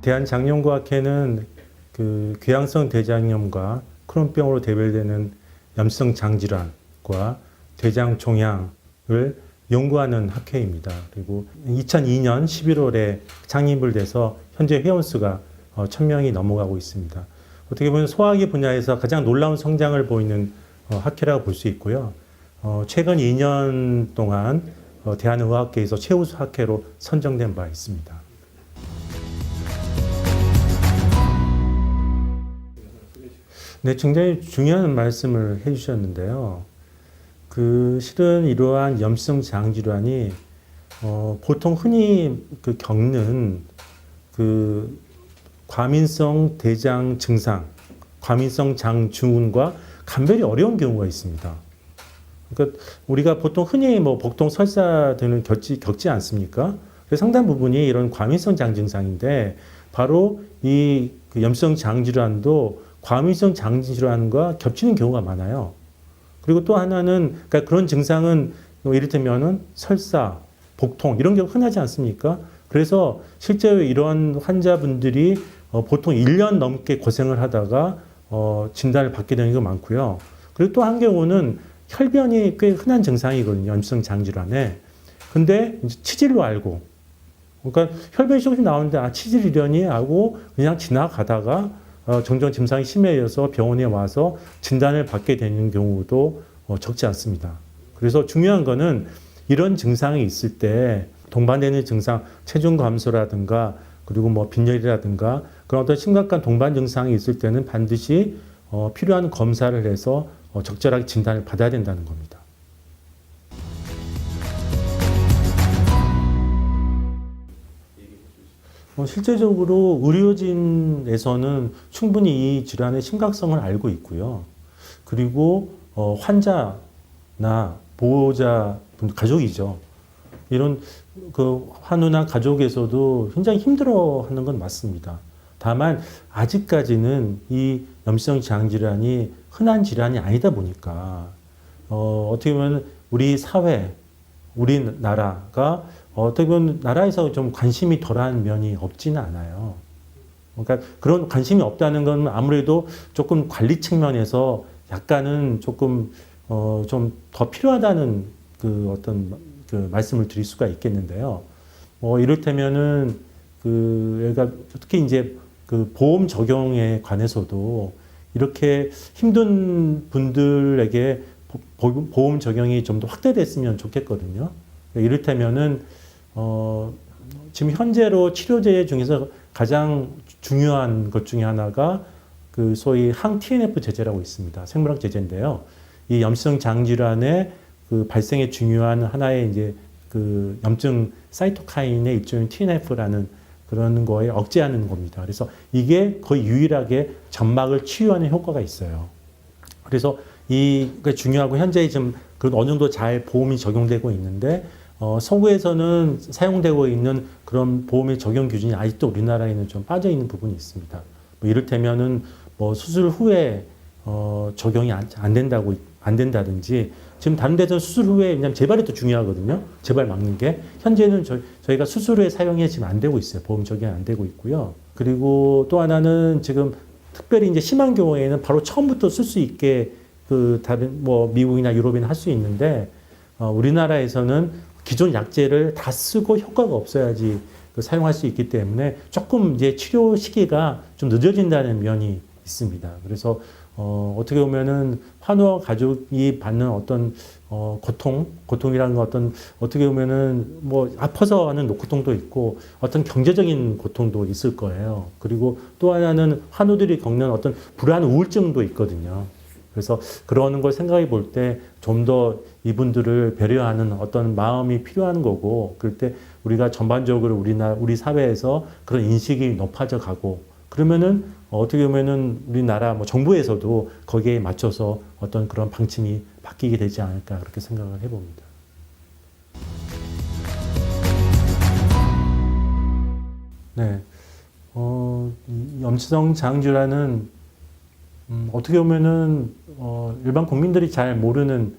대한장염과학회는 그 궤양성 대장염과 크론병으로 대별되는 염증성 장질환과 대장 종양을 연구하는 학회입니다. 그리고 2002년 11월에 창립을 돼서 현재 회원수가 1000명이 넘어가고 있습니다. 어떻게 보면 소화기 분야에서 가장 놀라운 성장을 보이는 학회라고 볼 수 있고요. 최근 2년 동안 대한의학계에서 최우수 학회로 선정된 바 있습니다. 네, 굉장히 중요한 말씀을 해주셨는데요. 실은 이러한 염증성 장질환이 보통 흔히 겪는 과민성 대장 증상, 과민성 장증후군과 감별이 어려운 경우가 있습니다. 그러니까 우리가 보통 흔히 복통, 설사 등을 겪지 않습니까? 그래서 상당 부분이 이런 과민성 장 증상인데 바로 이 염증성 장질환도 과민성 장질환과 겹치는 경우가 많아요. 그리고 또 하나는 그러니까 그런 증상은 이를테면은 설사, 복통 이런 경우 흔하지 않습니까? 그래서 실제로 이러한 환자분들이 보통 1년 넘게 고생을 하다가 진단을 받게 되는 경우가 많고요. 그리고 또 한 경우는 혈변이 꽤 흔한 증상이거든요. 염증성 장질환에. 근데 이제 치질로 알고, 그러니까 혈변이 조금씩 나오는데 치질이려니 하고 그냥 지나가다가 점점 증상이 심해져서 병원에 와서 진단을 받게 되는 경우도 적지 않습니다. 그래서 중요한 거는 이런 증상이 있을 때 동반되는 증상, 체중 감소라든가 그리고 빈혈이라든가 그런 어떤 심각한 동반 증상이 있을 때는 반드시 필요한 검사를 해서 적절하게 진단을 받아야 된다는 겁니다. 실제적으로 의료진에서는 충분히 이 질환의 심각성을 알고 있고요. 그리고 환자나 보호자분, 가족이죠. 이런 환우나 가족에서도 굉장히 힘들어하는 건 맞습니다. 다만 아직까지는 이 염증성 장질환이 흔한 질환이 아니다 보니까 어떻게 보면 우리 사회, 우리나라가 어떻게 보면 나라에서 좀 관심이 덜한 면이 없지는 않아요. 그러니까 그런 관심이 없다는 건 아무래도 조금 관리 측면에서 약간은 조금 좀 더 필요하다는 어떤 말씀을 드릴 수가 있겠는데요. 이를테면은 얘가 특히 이제 보험 적용에 관해서도 이렇게 힘든 분들에게 보험 적용이 좀 더 확대됐으면 좋겠거든요. 이를테면은 지금 현재로 치료제 중에서 가장 중요한 것 중에 하나가 소위 항-TNF 제제라고 있습니다. 생물학 제제인데요. 이 염증성 장질환의 발생에 중요한 하나의 이제 염증 사이토카인의 일종인 TNF라는 그런 거에 억제하는 겁니다. 그래서 이게 거의 유일하게 점막을 치유하는 효과가 있어요. 그래서 이게 중요하고 현재 지금 어느 정도 잘 보험이 적용되고 있는데 서구에서는 사용되고 있는 그런 보험의 적용 기준이 아직도 우리나라에는 좀 빠져 있는 부분이 있습니다. 이를테면은 수술 후에 적용이 안 된다든지 지금 다른 데서는 수술 후에 왜냐면 재발이 더 중요하거든요. 재발 막는 게 현재는 저희가 수술 후에 사용이 지금 안 되고 있어요. 보험 적용이 안 되고 있고요. 그리고 또 하나는 지금 특별히 이제 심한 경우에는 바로 처음부터 쓸 수 있게 다른 미국이나 유럽에는 할 수 있는데 우리나라에서는 기존 약제를 다 쓰고 효과가 없어야지 사용할 수 있기 때문에 조금 이제 치료 시기가 좀 늦어진다는 면이 있습니다. 그래서 어떻게 보면은 환우와 가족이 받는 어떤 고통이라는 건 어떻게 보면은 아파서 하는 고통도 있고 어떤 경제적인 고통도 있을 거예요. 그리고 또 하나는 환우들이 겪는 어떤 불안 우울증도 있거든요. 그래서 그러는 걸 생각해 볼 때 좀 더 이분들을 배려하는 어떤 마음이 필요한 거고 그럴 때 우리가 전반적으로 우리 사회에서 그런 인식이 높아져 가고 그러면은 어떻게 보면은 우리나라 정부에서도 거기에 맞춰서 어떤 그런 방침이 바뀌게 되지 않을까 그렇게 생각을 해봅니다. 네, 염증성 장질환은 어떻게 보면은 일반 국민들이 잘 모르는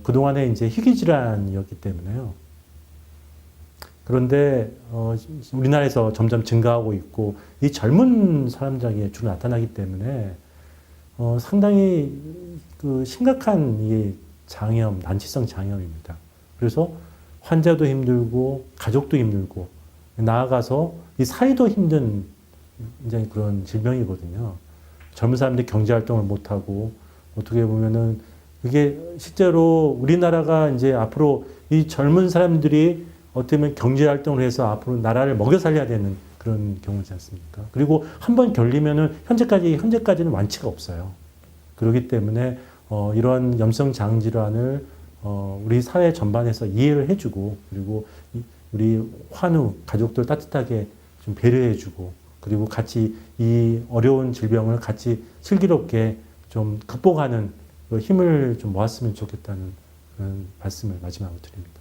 그동안에 이제 희귀 질환이었기 때문에요. 그런데 우리나라에서 점점 증가하고 있고 이 젊은 사람들에게 주로 나타나기 때문에 상당히 그 심각한 이 장염, 난치성 장염입니다. 그래서 환자도 힘들고 가족도 힘들고 나아가서 이 사회도 힘든 굉장히 그런 질병이거든요. 젊은 사람들이 경제 활동을 못 하고 어떻게 보면은 그게 실제로 우리나라가 이제 앞으로 이 젊은 사람들이 어떻게 보면 경제 활동을 해서 앞으로 나라를 먹여 살려야 되는 그런 경우지 않습니까? 그리고 한 번 결리면은 현재까지는 완치가 없어요. 그렇기 때문에 이런 염성 장 질환을 우리 사회 전반에서 이해를 해주고 그리고 우리 환우 가족들 따뜻하게 좀 배려해주고 그리고 같이 이 어려운 질병을 같이 슬기롭게 좀 극복하는 그 힘을 좀 모았으면 좋겠다는 그런 말씀을 마지막으로 드립니다.